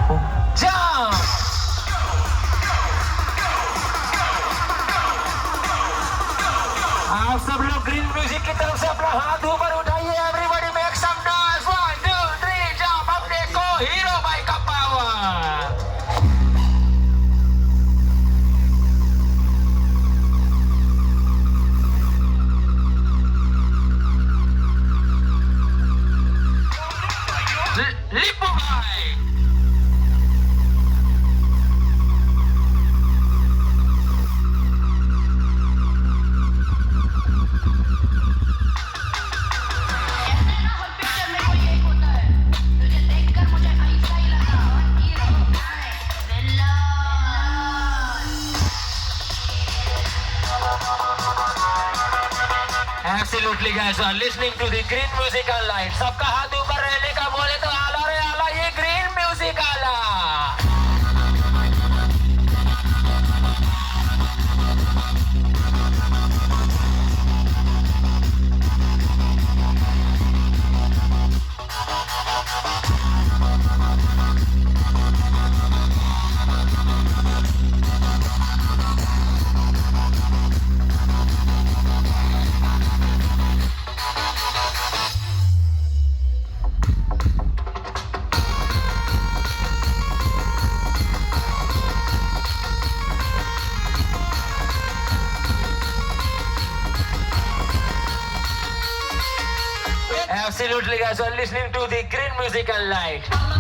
Jump! आप सब लोग ग्रीन म्यूजिक की तरफ से अपना हाथ ऊपर उठाइए. Everybody make some noise. 1 2 3 jump. अपने को हीरो भाई का पावर. लिपू भाई. Absolutely guys, are listening to the green musical light. सबका हाथ ऊपर रहने का बोले तो आला रे आला, ये ग्रीन म्यूजिक आला. Absolutely guys, are listening to the green musical light.